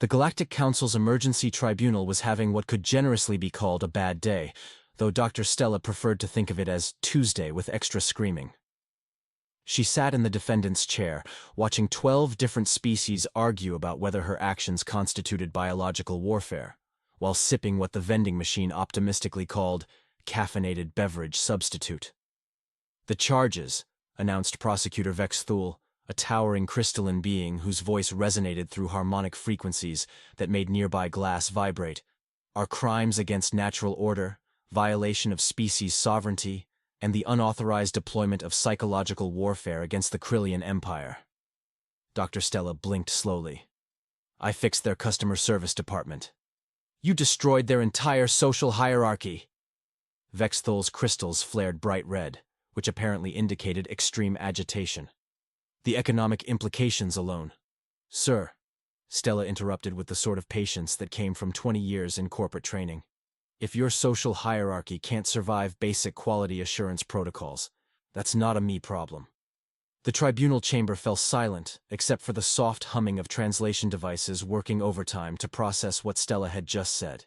The Galactic Council's emergency tribunal was having what could generously be called a bad day, though Dr. Stella preferred to think of it as Tuesday with extra screaming. She sat in the defendant's chair, watching 12 different species argue about whether her actions constituted biological warfare, while sipping what the vending machine optimistically called caffeinated beverage substitute. The charges, announced Prosecutor Vex Thule, a towering crystalline being whose voice resonated through harmonic frequencies that made nearby glass vibrate, are crimes against natural order, violation of species sovereignty, and the unauthorized deployment of psychological warfare against the Kryllian Empire. Dr. Stella blinked slowly. I fixed their customer service department. You destroyed their entire social hierarchy. Vex Thule's crystals flared bright red, which apparently indicated extreme agitation. The economic implications alone. Sir, Stella interrupted with the sort of patience that came from 20 years in corporate training. If your social hierarchy can't survive basic quality assurance protocols, that's not a me problem. The tribunal chamber fell silent, except for the soft humming of translation devices working overtime to process what Stella had just said.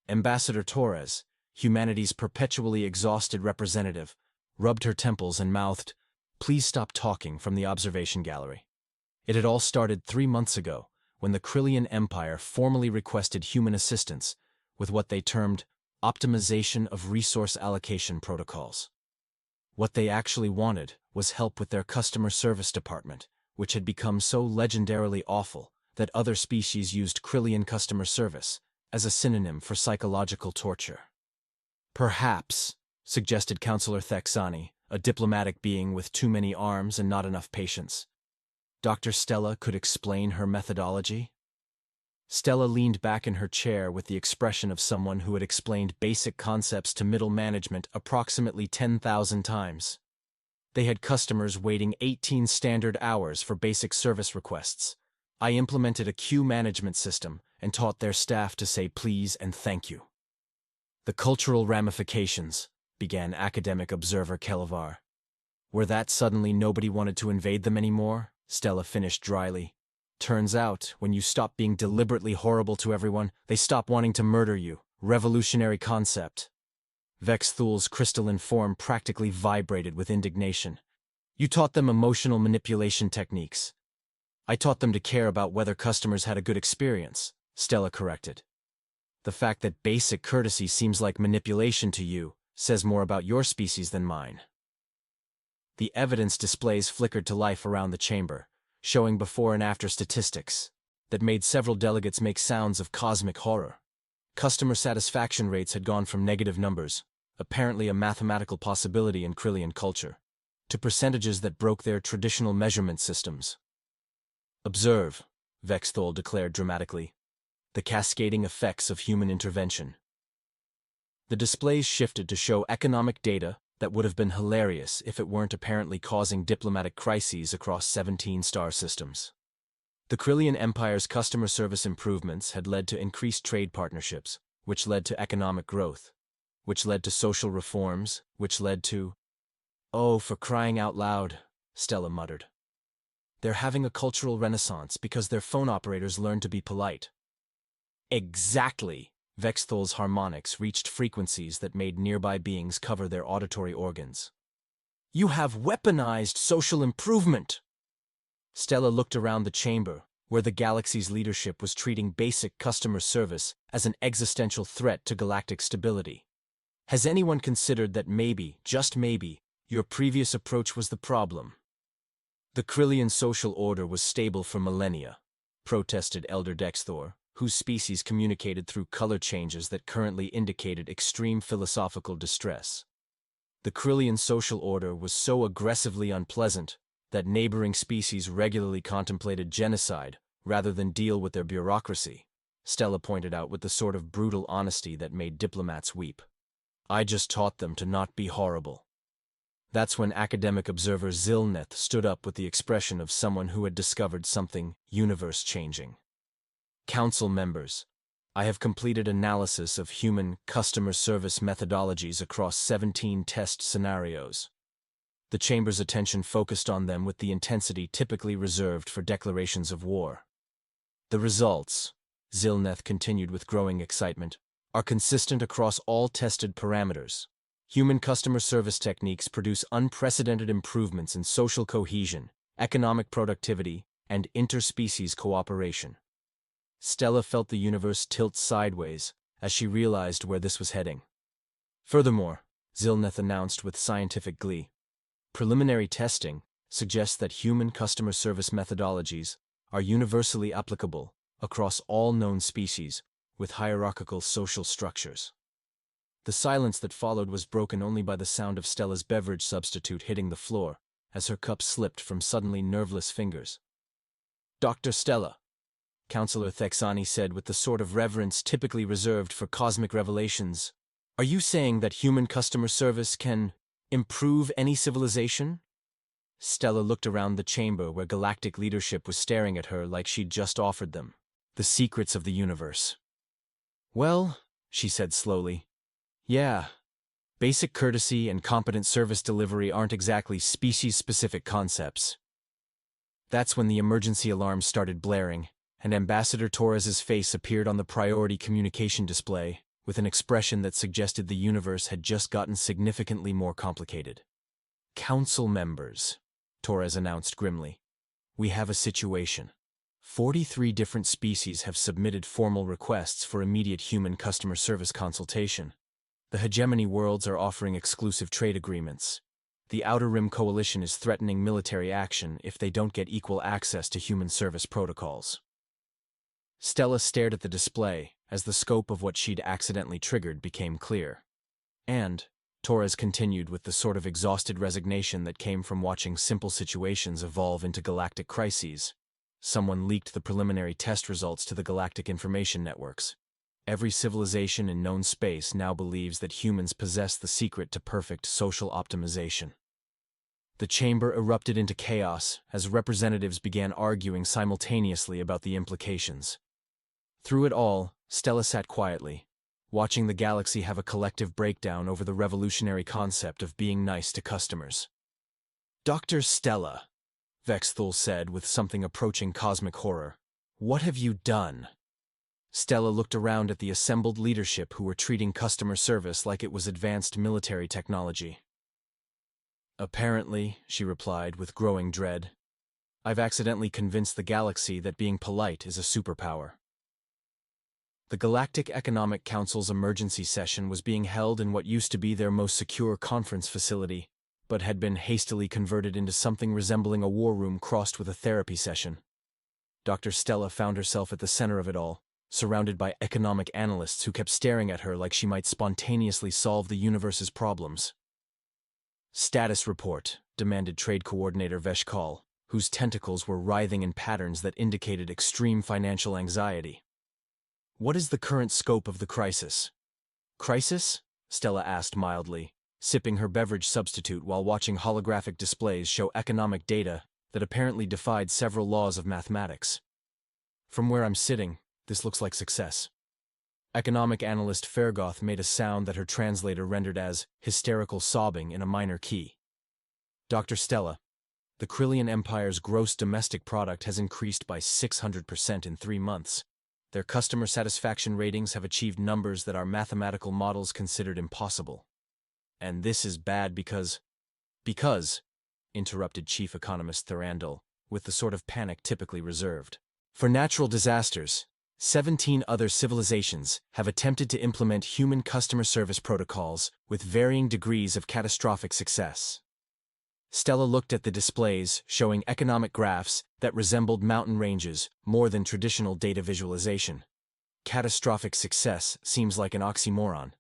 Ambassador Torres, humanity's perpetually exhausted representative, rubbed her temples and mouthed, "Please stop talking," from the observation gallery. It had all started 3 months ago, when the Kryllian Empire formally requested human assistance with what they termed optimization of resource allocation protocols. What they actually wanted was help with their customer service department, which had become so legendarily awful that other species used Kryllian customer service as a synonym for psychological torture. Perhaps, suggested Counselor Thexani, a diplomatic being with too many arms and not enough patience, Dr. Stella could explain her methodology? Stella leaned back in her chair with the expression of someone who had explained basic concepts to middle management approximately 10,000 times. They had customers waiting 18 standard hours for basic service requests. I implemented a queue management system and taught their staff to say please and thank you. The cultural ramifications, began academic observer Kelavar. Were that suddenly nobody wanted to invade them anymore? Stella finished dryly. Turns out, when you stop being deliberately horrible to everyone, they stop wanting to murder you. Revolutionary concept. Vex Thule's crystalline form practically vibrated with indignation. You taught them emotional manipulation techniques. I taught them to care about whether customers had a good experience, Stella corrected. The fact that basic courtesy seems like manipulation to you says more about your species than mine. The evidence displays flickered to life around the chamber, showing before and after statistics that made several delegates make sounds of cosmic horror. Customer satisfaction rates had gone from negative numbers, apparently a mathematical possibility in Kryllian culture, to percentages that broke their traditional measurement systems. Observe, Vex Thule declared dramatically, the cascading effects of human intervention. The displays shifted to show economic data that would have been hilarious if it weren't apparently causing diplomatic crises across 17 star systems. The Kryllian Empire's customer service improvements had led to increased trade partnerships, which led to economic growth, which led to social reforms, which led to... Oh, for crying out loud, Stella muttered. They're having a cultural renaissance because their phone operators learned to be polite. Exactly! Vex Thule's harmonics reached frequencies that made nearby beings cover their auditory organs. You have weaponized social improvement! Stella looked around the chamber, where the galaxy's leadership was treating basic customer service as an existential threat to galactic stability. Has anyone considered that maybe, just maybe, your previous approach was the problem? The Kryllian social order was stable for millennia, protested Elder Dexthor, whose species communicated through color changes that currently indicated extreme philosophical distress. The Kryllian social order was so aggressively unpleasant that neighboring species regularly contemplated genocide rather than deal with their bureaucracy, Stella pointed out with the sort of brutal honesty that made diplomats weep. I just taught them to not be horrible. That's when academic observer Zilneth stood up with the expression of someone who had discovered something universe-changing. Council members, I have completed analysis of human customer service methodologies across 17 test scenarios. The chamber's attention focused on them with the intensity typically reserved for declarations of war. The results, Zilneth continued with growing excitement, are consistent across all tested parameters. Human customer service techniques produce unprecedented improvements in social cohesion, economic productivity, and interspecies cooperation. Stella felt the universe tilt sideways as she realized where this was heading. Furthermore, Zilneth announced with scientific glee, preliminary testing suggests that human customer service methodologies are universally applicable across all known species with hierarchical social structures. The silence that followed was broken only by the sound of Stella's beverage substitute hitting the floor as her cup slipped from suddenly nerveless fingers. "Dr. Stella," Counselor Thexani said with the sort of reverence typically reserved for cosmic revelations, "are you saying that human customer service can improve any civilization?" Stella looked around the chamber where galactic leadership was staring at her like she'd just offered them the secrets of the universe. "Well," she said slowly, "yeah, basic courtesy and competent service delivery aren't exactly species-specific concepts." That's when the emergency alarm started blaring, and Ambassador Torres's face appeared on the priority communication display with an expression that suggested the universe had just gotten significantly more complicated. "Council members," Torres announced grimly, "we have a situation. 43 different species have submitted formal requests for immediate human customer service consultation. The hegemony worlds are offering exclusive trade agreements. The Outer Rim Coalition is threatening military action if they don't get equal access to human service protocols." Stella stared at the display as the scope of what she'd accidentally triggered became clear. And, Torres continued with the sort of exhausted resignation that came from watching simple situations evolve into galactic crises, someone leaked the preliminary test results to the galactic information networks. Every civilization in known space now believes that humans possess the secret to perfect social optimization. The chamber erupted into chaos as representatives began arguing simultaneously about the implications. Through it all, Stella sat quietly, watching the galaxy have a collective breakdown over the revolutionary concept of being nice to customers. "Dr. Stella," Vexthul said with something approaching cosmic horror, "what have you done?" Stella looked around at the assembled leadership who were treating customer service like it was advanced military technology. "Apparently," she replied with growing dread, "I've accidentally convinced the galaxy that being polite is a superpower." The Galactic Economic Council's emergency session was being held in what used to be their most secure conference facility, but had been hastily converted into something resembling a war room crossed with a therapy session. Dr. Stella found herself at the center of it all, surrounded by economic analysts who kept staring at her like she might spontaneously solve the universe's problems. "Status report," demanded Trade Coordinator Veshkal, whose tentacles were writhing in patterns that indicated extreme financial anxiety. "What is the current scope of the crisis?" "Crisis?" Stella asked mildly, sipping her beverage substitute while watching holographic displays show economic data that apparently defied several laws of mathematics. "From where I'm sitting, this looks like success." Economic analyst Fergoth made a sound that her translator rendered as hysterical sobbing in a minor key. "Dr. Stella, the Kryllian Empire's gross domestic product has increased by 600% in 3 months. Their customer satisfaction ratings have achieved numbers that our mathematical models considered impossible. And this is bad because, interrupted Chief Economist Thurandal, with the sort of panic typically reserved. For natural disasters, 17 other civilizations have attempted to implement human customer service protocols with varying degrees of catastrophic success." Stella looked at the displays showing economic graphs that resembled mountain ranges more than traditional data visualization. Catastrophic success seems like an oxymoron.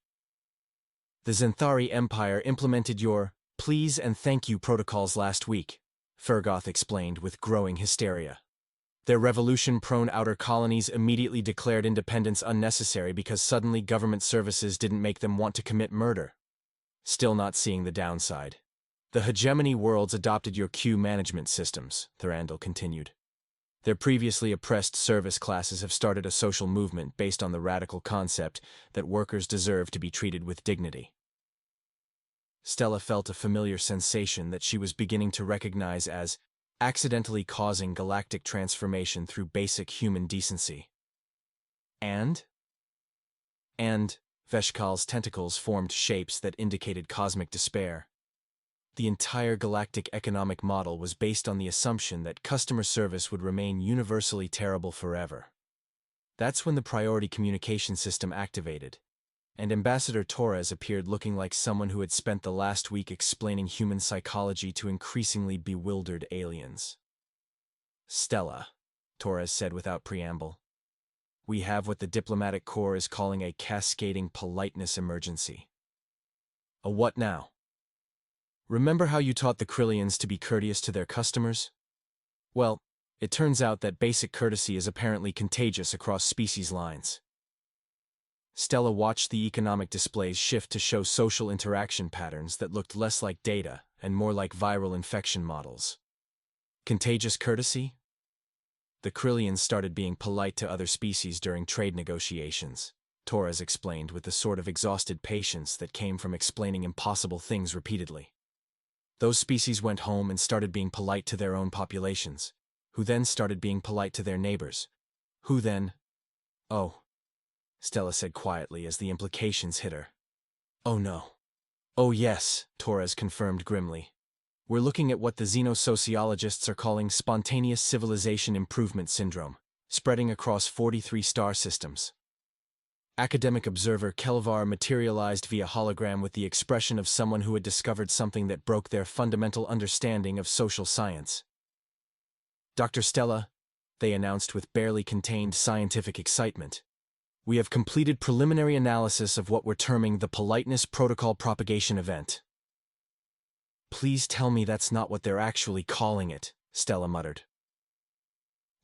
"The Xanthari Empire implemented your please and thank you protocols last week," Fergoth explained with growing hysteria. "Their revolution-prone outer colonies immediately declared independence unnecessary because suddenly government services didn't make them want to commit murder. Still not seeing the downside. The hegemony worlds adopted your queue management systems," Thurandal continued. "Their previously oppressed service classes have started a social movement based on the radical concept that workers deserve to be treated with dignity." Stella felt a familiar sensation that she was beginning to recognize as accidentally causing galactic transformation through basic human decency. And Veshkal's tentacles formed shapes that indicated cosmic despair. The entire galactic economic model was based on the assumption that customer service would remain universally terrible forever. That's when the priority communication system activated, and Ambassador Torres appeared looking like someone who had spent the last week explaining human psychology to increasingly bewildered aliens. "Stella," Torres said without preamble, "we have what the diplomatic corps is calling a cascading politeness emergency." "A what now?" "Remember how you taught the Kryllians to be courteous to their customers? Well, it turns out that basic courtesy is apparently contagious across species lines." Stella watched the economic displays shift to show social interaction patterns that looked less like data and more like viral infection models. Contagious courtesy? The Kryllians started being polite to other species during trade negotiations, Torres explained with the sort of exhausted patience that came from explaining impossible things repeatedly. Those species went home and started being polite to their own populations, who then started being polite to their neighbors, who then— "Oh," Stella said quietly as the implications hit her. "Oh no." "Oh yes," Torres confirmed grimly. "We're looking at what the xenosociologists are calling spontaneous civilization improvement syndrome, spreading across 43 star systems." Academic observer Kelvar materialized via hologram with the expression of someone who had discovered something that broke their fundamental understanding of social science. "Dr. Stella," they announced with barely contained scientific excitement, "we have completed preliminary analysis of what we're terming the politeness protocol propagation event." "Please tell me that's not what they're actually calling it," Stella muttered.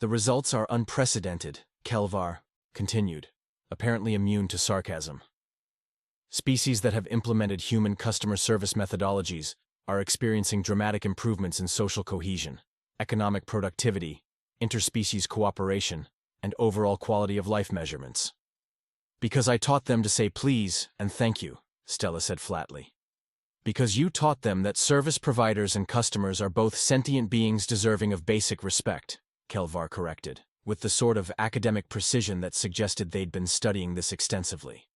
"The results are unprecedented," Kelvar continued, apparently immune to sarcasm. "Species that have implemented human customer service methodologies are experiencing dramatic improvements in social cohesion, economic productivity, interspecies cooperation, and overall quality of life measurements." "Because I taught them to say please and thank you," Stella said flatly. "Because you taught them that service providers and customers are both sentient beings deserving of basic respect," Kelvar corrected, with the sort of academic precision that suggested they'd been studying this extensively.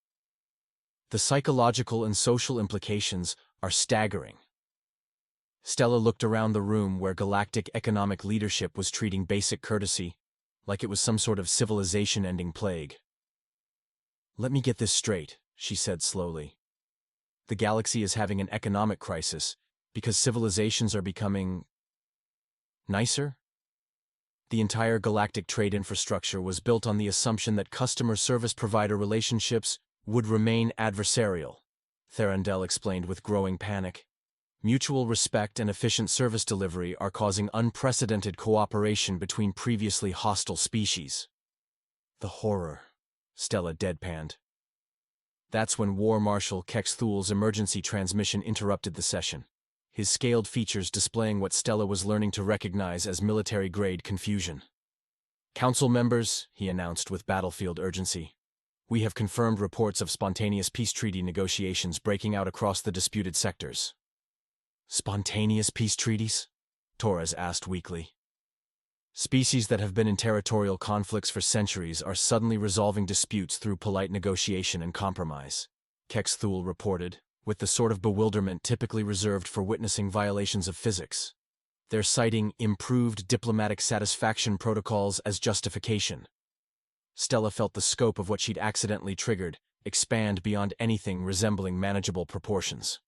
"The psychological and social implications are staggering." Stella looked around the room where galactic economic leadership was treating basic courtesy like it was some sort of civilization-ending plague. "Let me get this straight," she said slowly. "The galaxy is having an economic crisis because civilizations are becoming nicer?" The entire galactic trade infrastructure was built on the assumption that customer service provider relationships would remain adversarial, Therandel explained with growing panic. "Mutual respect and efficient service delivery are causing unprecedented cooperation between previously hostile species." "The horror," Stella deadpanned. That's when War Marshal Kexthul's emergency transmission interrupted the session, his scaled features displaying what Stella was learning to recognize as military-grade confusion. "Council members," he announced with battlefield urgency, "we have confirmed reports of spontaneous peace treaty negotiations breaking out across the disputed sectors." "Spontaneous peace treaties?" Torres asked weakly. "Species that have been in territorial conflicts for centuries are suddenly resolving disputes through polite negotiation and compromise," Kexthul reported, with the sort of bewilderment typically reserved for witnessing violations of physics. "They're citing improved diplomatic satisfaction protocols as justification." Stella felt the scope of what she'd accidentally triggered expand beyond anything resembling manageable proportions.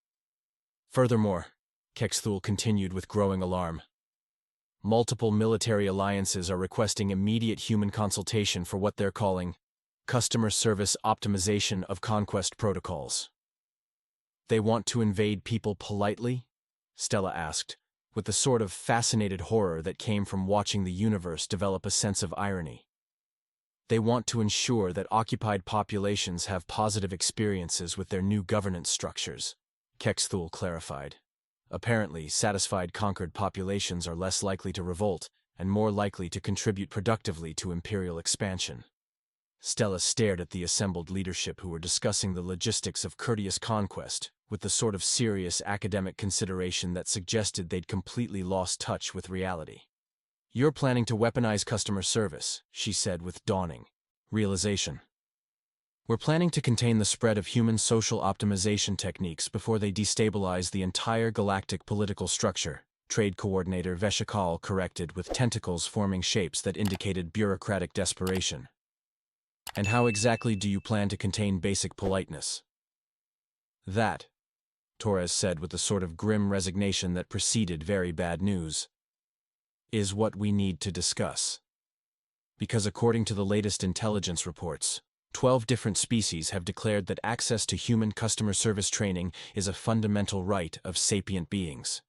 "Furthermore," Kexthul continued with growing alarm, "multiple military alliances are requesting immediate human consultation for what they're calling customer service optimization of conquest protocols." "They want to invade people politely?" Stella asked, with the sort of fascinated horror that came from watching the universe develop a sense of irony. "They want to ensure that occupied populations have positive experiences with their new governance structures," Kexthul clarified. "Apparently, satisfied conquered populations are less likely to revolt and more likely to contribute productively to imperial expansion." Stella stared at the assembled leadership who were discussing the logistics of courteous conquest, with the sort of serious academic consideration that suggested they'd completely lost touch with reality. "You're planning to weaponize customer service," she said with dawning realization. "We're planning to contain the spread of human social optimization techniques before they destabilize the entire galactic political structure," Trade Coordinator Veshikal corrected, with tentacles forming shapes that indicated bureaucratic desperation. "And how exactly do you plan to contain basic politeness?" "That," Torres said with the sort of grim resignation that preceded very bad news, "is what we need to discuss. Because according to the latest intelligence reports, 12 different species have declared that access to human customer service training is a fundamental right of sapient beings.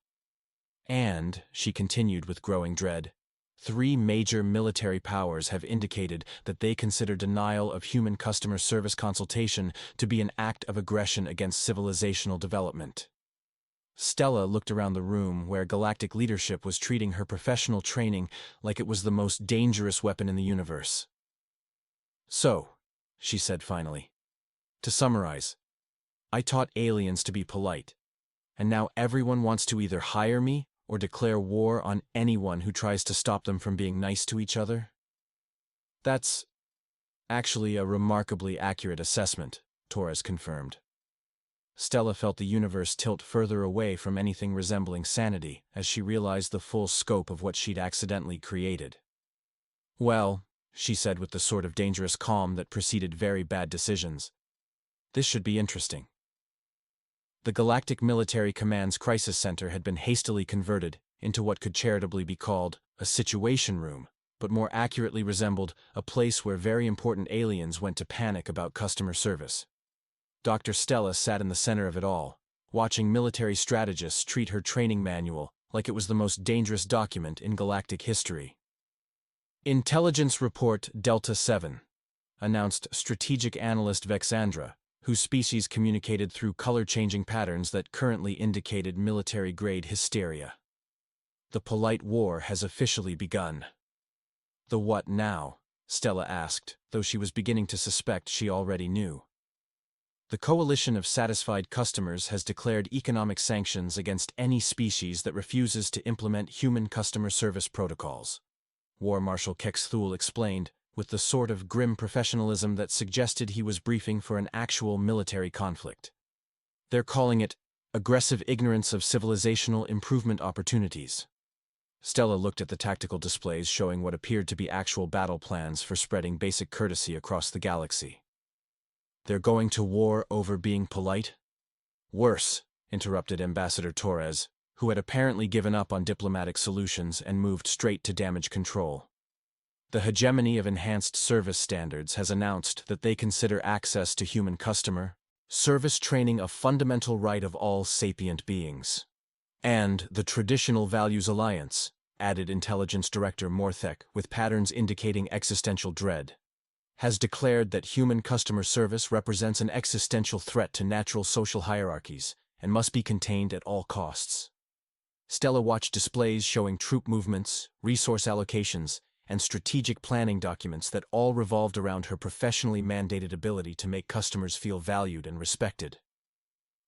And," she continued with growing dread, 3 major military powers have indicated that they consider denial of human customer service consultation to be an act of aggression against civilizational development. Stella looked around the room where galactic leadership was treating her professional training like it was the most dangerous weapon in the universe. "So," she said finally, "to summarize, I taught aliens to be polite, and now everyone wants to either hire me or declare war on anyone who tries to stop them from being nice to each other?" "That's actually a remarkably accurate assessment," Torres confirmed. Stella felt the universe tilt further away from anything resembling sanity as she realized the full scope of what she'd accidentally created. "Well," she said with the sort of dangerous calm that preceded very bad decisions, "this should be interesting." The Galactic Military Command's Crisis Center had been hastily converted into what could charitably be called a situation room, but more accurately resembled a place where very important aliens went to panic about customer service. Dr. Stella sat in the center of it all, watching military strategists treat her training manual like it was the most dangerous document in galactic history. "Intelligence Report Delta 7, announced strategic analyst Vexandra, whose species communicated through color-changing patterns that currently indicated military-grade hysteria. "The polite war has officially begun." "The what now?" Stella asked, though she was beginning to suspect she already knew. "The coalition of satisfied customers has declared economic sanctions against any species that refuses to implement human customer service protocols," War Marshal Kexthul explained, with the sort of grim professionalism that suggested he was briefing for an actual military conflict. "They're calling it aggressive ignorance of civilizational improvement opportunities." Stella looked at the tactical displays showing what appeared to be actual battle plans for spreading basic courtesy across the galaxy. "They're going to war over being polite?" "Worse," interrupted Ambassador Torres, who had apparently given up on diplomatic solutions and moved straight to damage control. "The hegemony of enhanced service standards has announced that they consider access to human customer service training a fundamental right of all sapient beings. And the Traditional Values Alliance," added Intelligence Director Morthek with patterns indicating existential dread, "has declared that human customer service represents an existential threat to natural social hierarchies and must be contained at all costs." Stella watched displays showing troop movements, resource allocations, and strategic planning documents that all revolved around her professionally mandated ability to make customers feel valued and respected.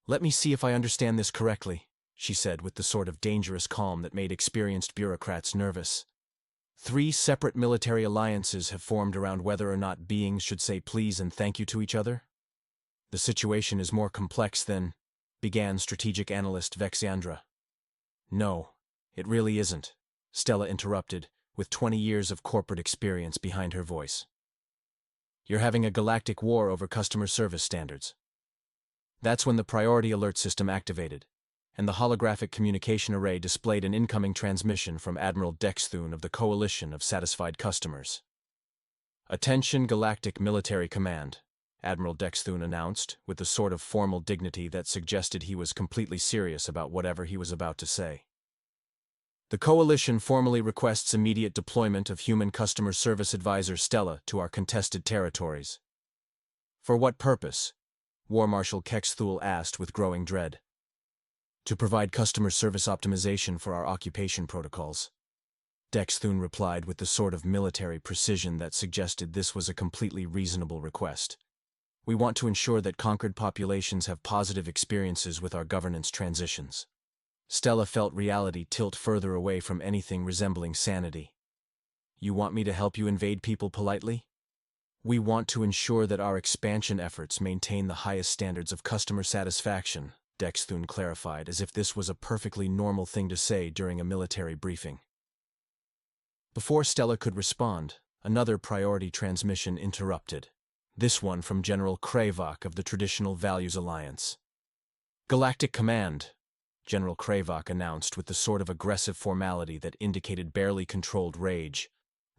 "Let me see if I understand this correctly," she said with the sort of dangerous calm that made experienced bureaucrats nervous. 3 separate military alliances have formed around whether or not beings should say please and thank you to each other? "The situation is more complex than," began strategic analyst Vexandra. "No, it really isn't," Stella interrupted, with 20 years of corporate experience behind her voice. "You're having a galactic war over customer service standards." That's when the priority alert system activated, and the holographic communication array displayed an incoming transmission from Admiral Dexthun of the Coalition of Satisfied Customers. "Attention Galactic Military Command," Admiral Dexthun announced, with the sort of formal dignity that suggested he was completely serious about whatever he was about to say. "The Coalition formally requests immediate deployment of Human Customer Service Advisor Stella to our contested territories." "For what purpose?" War Marshal Kexthul asked with growing dread. "To provide customer service optimization for our occupation protocols." Dexthun replied with the sort of military precision that suggested this was a completely reasonable request. We want to ensure that conquered populations have positive experiences with our governance transitions. Stella felt reality tilt further away from anything resembling sanity. You want me to help you invade people politely? We want to ensure that our expansion efforts maintain the highest standards of customer satisfaction, Dexthun clarified, as if this was a perfectly normal thing to say during a military briefing. Before Stella could respond, another priority transmission interrupted. This one from General Krayvak of the Traditional Values Alliance. Galactic Command, General Krayvak announced with the sort of aggressive formality that indicated barely controlled rage.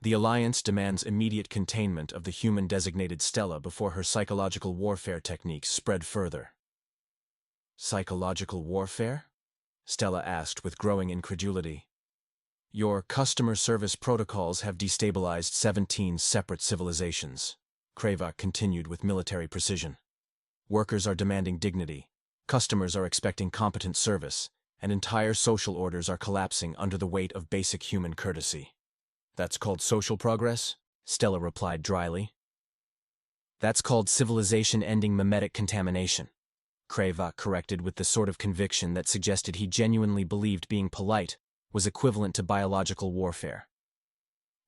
The Alliance demands immediate containment of the human-designated Stella before her psychological warfare techniques spread further. Psychological warfare? Stella asked with growing incredulity. Your customer service protocols have destabilized 17 separate civilizations, Krayvak continued with military precision. Workers are demanding dignity, customers are expecting competent service, and entire social orders are collapsing under the weight of basic human courtesy. That's called social progress? Stella replied dryly. That's called civilization-ending mimetic contamination, Krayvak corrected with the sort of conviction that suggested he genuinely believed being polite was equivalent to biological warfare.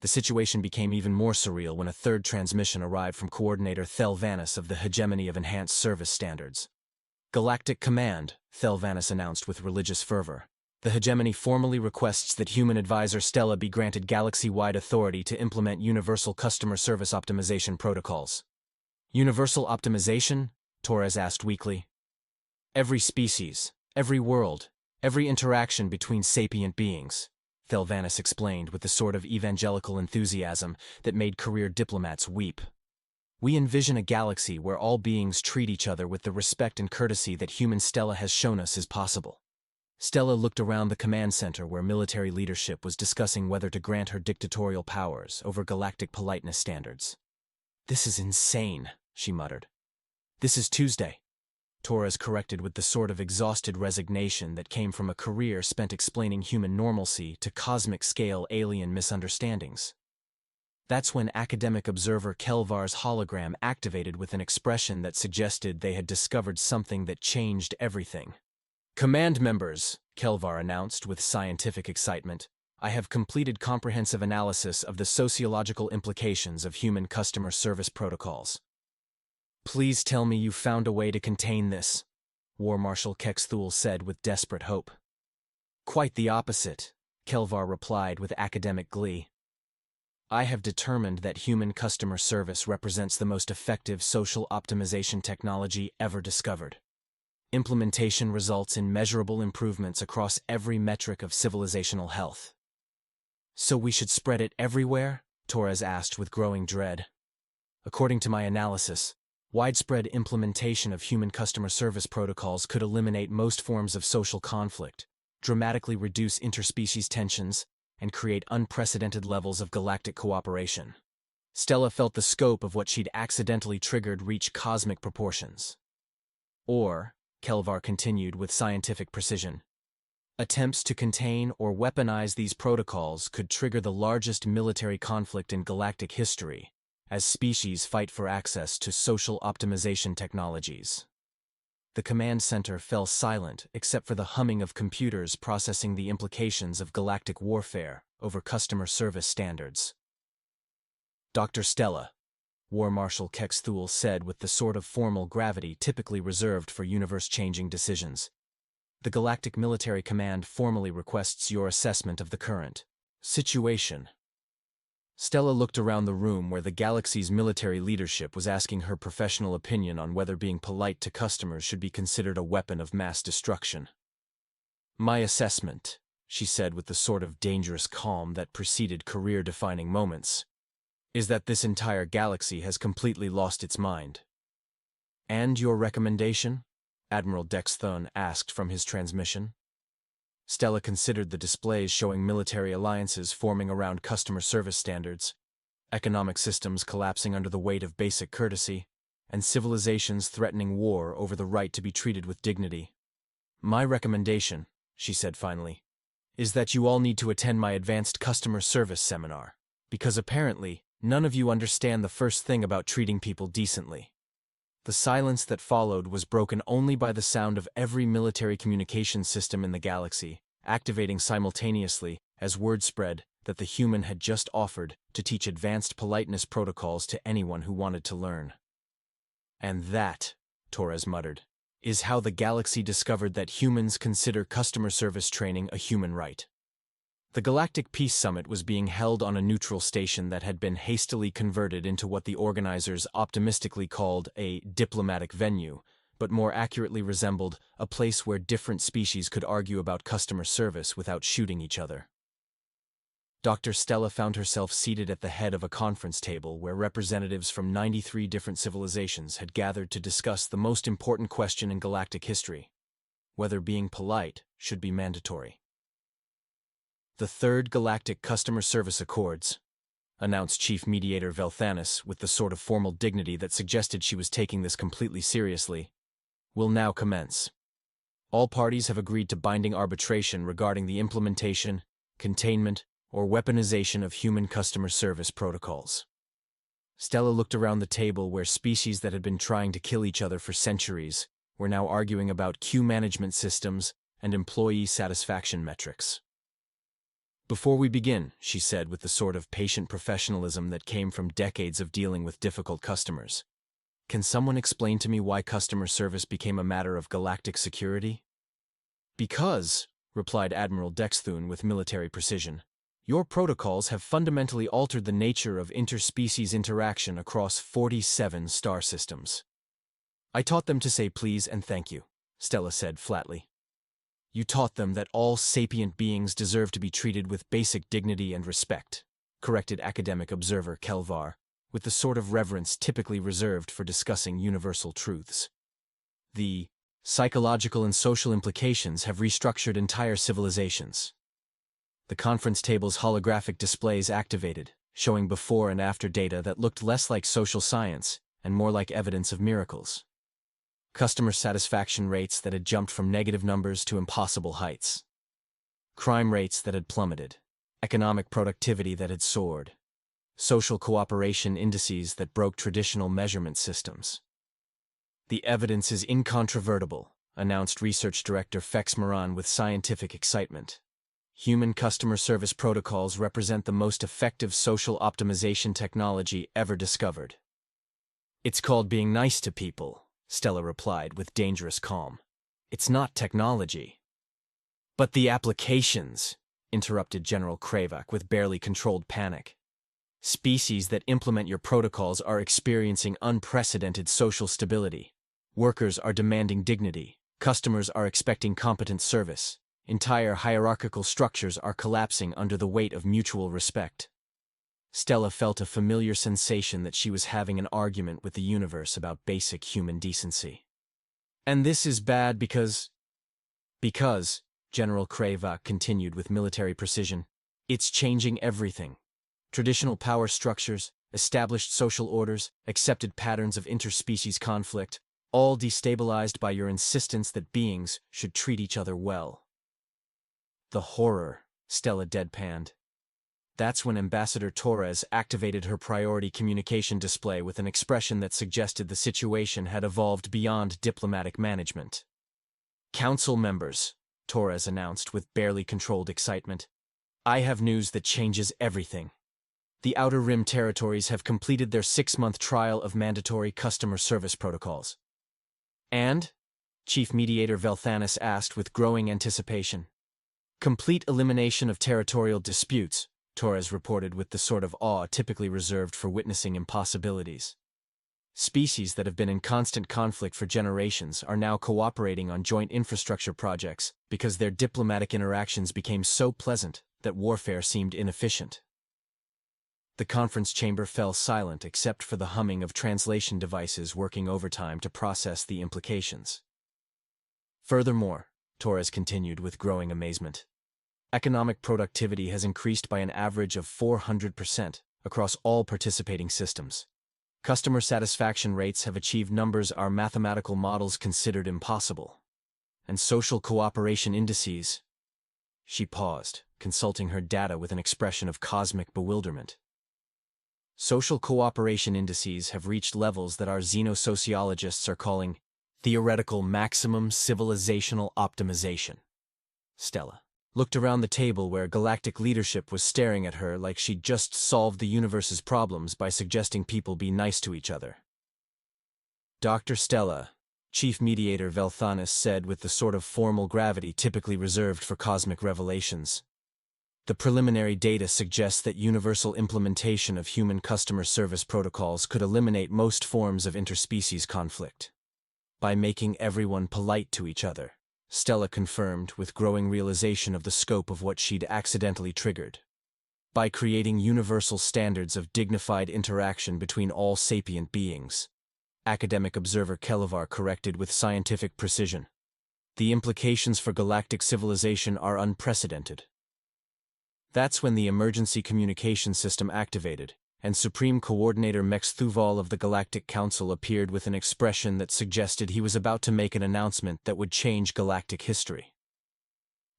The situation became even more surreal when a third transmission arrived from Coordinator Thelvanus of the Hegemony of Enhanced Service Standards. Galactic Command, Thelvanus announced with religious fervor. The Hegemony formally requests that human advisor Stella be granted galaxy-wide authority to implement universal customer service optimization protocols. Universal optimization? Torres asked weakly. Every species, every world, every interaction between sapient beings, Thelvanus explained with the sort of evangelical enthusiasm that made career diplomats weep. We envision a galaxy where all beings treat each other with the respect and courtesy that human Stella has shown us is possible. Stella looked around the command center where military leadership was discussing whether to grant her dictatorial powers over galactic politeness standards. This is insane, she muttered. This is Tuesday, Torres corrected with the sort of exhausted resignation that came from a career spent explaining human normalcy to cosmic-scale alien misunderstandings. That's when academic observer Kelvar's hologram activated with an expression that suggested they had discovered something that changed everything. Command members, Kelvar announced with scientific excitement, I have completed comprehensive analysis of the sociological implications of human customer service protocols. Please tell me you found a way to contain this, War Marshal Kexthul said with desperate hope. Quite the opposite, Kelvar replied with academic glee. I have determined that human customer service represents the most effective social optimization technology ever discovered. Implementation results in measurable improvements across every metric of civilizational health. So we should spread it everywhere? Torres asked with growing dread. According to my analysis, widespread implementation of human customer service protocols could eliminate most forms of social conflict, dramatically reduce interspecies tensions, and create unprecedented levels of galactic cooperation. Stella felt the scope of what she'd accidentally triggered reach cosmic proportions. Or, Kelvar continued with scientific precision, attempts to contain or weaponize these protocols could trigger the largest military conflict in galactic history, as species fight for access to social optimization technologies. The command center fell silent except for the humming of computers processing the implications of galactic warfare over customer service standards. Dr. Stella, War Marshal Kexthul said with the sort of formal gravity typically reserved for universe-changing decisions. The Galactic Military Command formally requests your assessment of the current situation. Stella looked around the room where the galaxy's military leadership was asking her professional opinion on whether being polite to customers should be considered a weapon of mass destruction. My assessment, she said with the sort of dangerous calm that preceded career-defining moments, is that this entire galaxy has completely lost its mind. And your recommendation? Admiral Dexthun asked from his transmission. Stella considered the displays showing military alliances forming around customer service standards, economic systems collapsing under the weight of basic courtesy, and civilizations threatening war over the right to be treated with dignity. My recommendation, she said finally, is that you all need to attend my advanced customer service seminar, because apparently, none of you understand the first thing about treating people decently. The silence that followed was broken only by the sound of every military communications system in the galaxy, activating simultaneously as word spread that the human had just offered to teach advanced politeness protocols to anyone who wanted to learn. And that, Torres muttered, is how the galaxy discovered that humans consider customer service training a human right. The Galactic Peace Summit was being held on a neutral station that had been hastily converted into what the organizers optimistically called a diplomatic venue, but more accurately resembled a place where different species could argue about customer service without shooting each other. Dr. Stella found herself seated at the head of a conference table where representatives from 93 different civilizations had gathered to discuss the most important question in galactic history: whether being polite should be mandatory. The Third Galactic Customer Service Accords, announced Chief Mediator Velthanis with the sort of formal dignity that suggested she was taking this completely seriously, will now commence. All parties have agreed to binding arbitration regarding the implementation, containment, or weaponization of human customer service protocols. Stella looked around the table where species that had been trying to kill each other for centuries were now arguing about queue management systems and employee satisfaction metrics. "Before we begin," she said with the sort of patient professionalism that came from decades of dealing with difficult customers, "can someone explain to me why customer service became a matter of galactic security?" "Because," replied Admiral Dexthune with military precision, "your protocols have fundamentally altered the nature of interspecies interaction across 47 star systems." "I taught them to say please and thank you," Stella said flatly. "You taught them that all sapient beings deserve to be treated with basic dignity and respect," corrected academic observer Kelvar, with the sort of reverence typically reserved for discussing universal truths. "The psychological and social implications have restructured entire civilizations." The conference table's holographic displays activated, showing before and after data that looked less like social science and more like evidence of miracles. Customer satisfaction rates that had jumped from negative numbers to impossible heights. Crime rates that had plummeted. Economic productivity that had soared. Social cooperation indices that broke traditional measurement systems. "The evidence is incontrovertible," announced Research Director Fex Moran with scientific excitement. "Human customer service protocols represent the most effective social optimization technology ever discovered." "It's called being nice to people," Stella replied with dangerous calm. "It's not technology." "But the applications," interrupted General Kravac with barely controlled panic. "Species that implement your protocols are experiencing unprecedented social stability. Workers are demanding dignity. Customers are expecting competent service. Entire hierarchical structures are collapsing under the weight of mutual respect." Stella felt a familiar sensation that she was having an argument with the universe about basic human decency. "And this is bad because, General Kravac continued with military precision, "it's changing everything. Traditional power structures, established social orders, accepted patterns of interspecies conflict, all destabilized by your insistence that beings should treat each other well." "The horror," Stella deadpanned. That's when Ambassador Torres activated her priority communication display with an expression that suggested the situation had evolved beyond diplomatic management. "Council members," Torres announced with barely controlled excitement, "I have news that changes everything. The Outer Rim territories have completed their 6-month trial of mandatory customer service protocols." "And?" Chief Mediator Velthanis asked with growing anticipation. "Complete elimination of territorial disputes," Torres reported with the sort of awe typically reserved for witnessing impossibilities. "Species that have been in constant conflict for generations are now cooperating on joint infrastructure projects because their diplomatic interactions became so pleasant that warfare seemed inefficient." The conference chamber fell silent except for the humming of translation devices working overtime to process the implications. "Furthermore," Torres continued with growing amazement, "economic productivity has increased by an average of 400% across all participating systems. Customer satisfaction rates have achieved numbers our mathematical models considered impossible. And social cooperation indices." She paused, consulting her data with an expression of cosmic bewilderment. Social cooperation indices have reached levels that our xenosociologists are calling theoretical maximum civilizational optimization. Stella looked around the table where Galactic leadership was staring at her like she'd just solved the universe's problems by suggesting people be nice to each other. Dr. Stella, Chief Mediator Velthanis said with the sort of formal gravity typically reserved for cosmic revelations. The preliminary data suggests that universal implementation of human customer service protocols could eliminate most forms of interspecies conflict. By making everyone polite to each other, Stella confirmed with growing realization of the scope of what she'd accidentally triggered. By creating universal standards of dignified interaction between all sapient beings, academic observer Kelevar corrected with scientific precision. The implications for galactic civilization are unprecedented. That's when the emergency communication system activated, and Supreme Coordinator Mex Thuval of the Galactic Council appeared with an expression that suggested he was about to make an announcement that would change galactic history.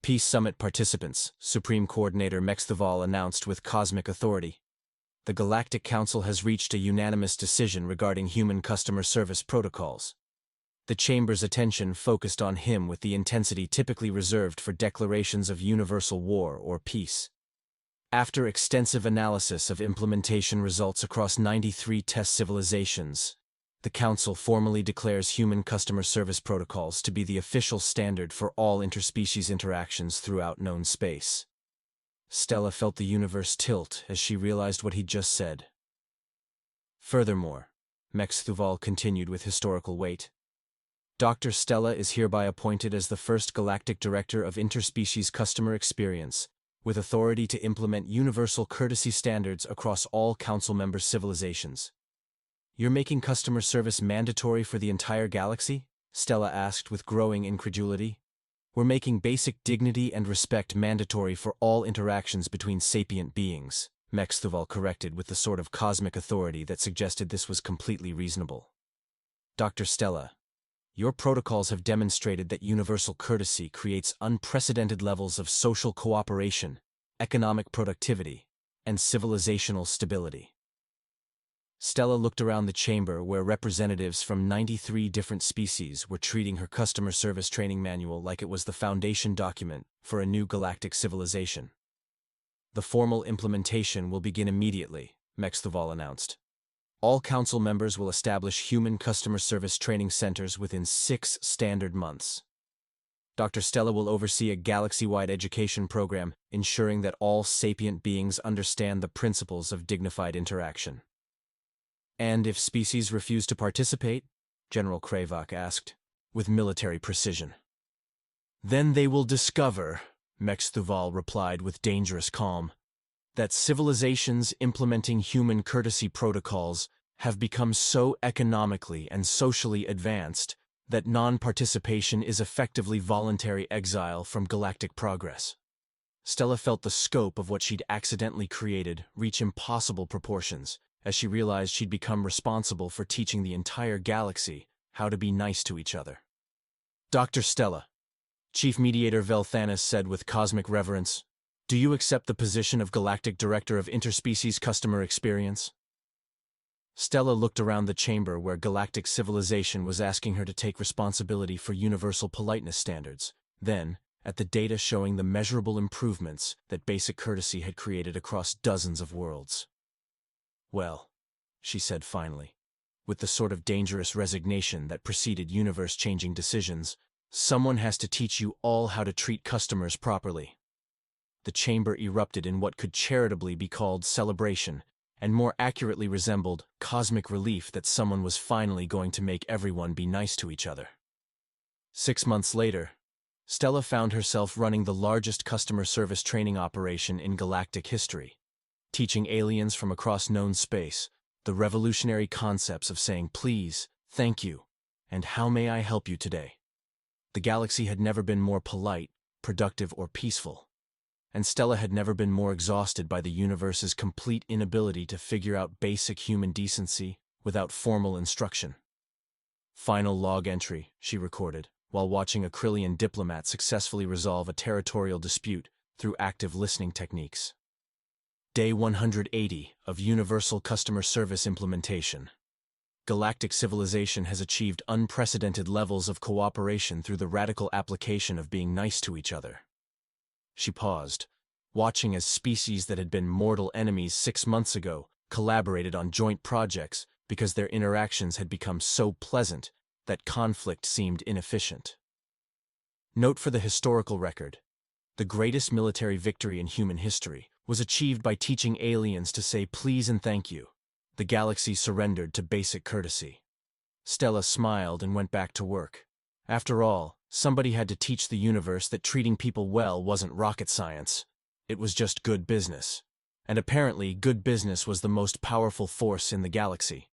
Peace Summit participants, Supreme Coordinator Mex Thuval announced with cosmic authority. The Galactic Council has reached a unanimous decision regarding human customer service protocols. The Chamber's attention focused on him with the intensity typically reserved for declarations of universal war or peace. After extensive analysis of implementation results across 93 test civilizations, the Council formally declares human customer service protocols to be the official standard for all interspecies interactions throughout known space. Stella felt the universe tilt as she realized what he'd just said. Furthermore, Mex Thuval continued with historical weight. Dr. Stella is hereby appointed as the first Galactic Director of Interspecies Customer Experience, with authority to implement universal courtesy standards across all Council member civilizations. You're making customer service mandatory for the entire galaxy? Stella asked with growing incredulity. We're making basic dignity and respect mandatory for all interactions between sapient beings, Mex Thuval corrected with the sort of cosmic authority that suggested this was completely reasonable. Dr. Stella, your protocols have demonstrated that universal courtesy creates unprecedented levels of social cooperation, economic productivity, and civilizational stability. Stella looked around the chamber where representatives from 93 different species were treating her customer service training manual like it was the foundation document for a new galactic civilization. The formal implementation will begin immediately, Mex Thuval announced. All Council members will establish human customer service training centers within 6 standard months. Dr. Stella will oversee a galaxy-wide education program, ensuring that all sapient beings understand the principles of dignified interaction. And if species refuse to participate? General Krayvak asked, with military precision. Then they will discover, Mex Thuval replied with dangerous calm, that civilizations implementing human courtesy protocols have become so economically and socially advanced that non-participation is effectively voluntary exile from galactic progress. Stella felt the scope of what she'd accidentally created reach impossible proportions as she realized she'd become responsible for teaching the entire galaxy how to be nice to each other. Dr. Stella, Chief Mediator Velthanis said with cosmic reverence, do you accept the position of Galactic Director of Interspecies Customer Experience? Stella looked around the chamber where galactic civilization was asking her to take responsibility for universal politeness standards, then, at the data showing the measurable improvements that basic courtesy had created across dozens of worlds. Well, she said finally, with the sort of dangerous resignation that preceded universe-changing decisions, someone has to teach you all how to treat customers properly. The chamber erupted in what could charitably be called celebration, and more accurately resembled cosmic relief that someone was finally going to make everyone be nice to each other. 6 months later, Stella found herself running the largest customer service training operation in galactic history, teaching aliens from across known space the revolutionary concepts of saying please, thank you, and how may I help you today. The galaxy had never been more polite, productive, or peaceful, and Stella had never been more exhausted by the universe's complete inability to figure out basic human decency without formal instruction. Final log entry, she recorded, while watching a Kryllian diplomat successfully resolve a territorial dispute through active listening techniques. Day 180 of Universal Customer Service Implementation. Galactic civilization has achieved unprecedented levels of cooperation through the radical application of being nice to each other. She paused, watching as species that had been mortal enemies 6 months ago collaborated on joint projects because their interactions had become so pleasant that conflict seemed inefficient. Note for the historical record: the greatest military victory in human history was achieved by teaching aliens to say please and thank you. The galaxy surrendered to basic courtesy. Stella smiled and went back to work. After all, somebody had to teach the universe that treating people well wasn't rocket science. It was just good business. And apparently, good business was the most powerful force in the galaxy.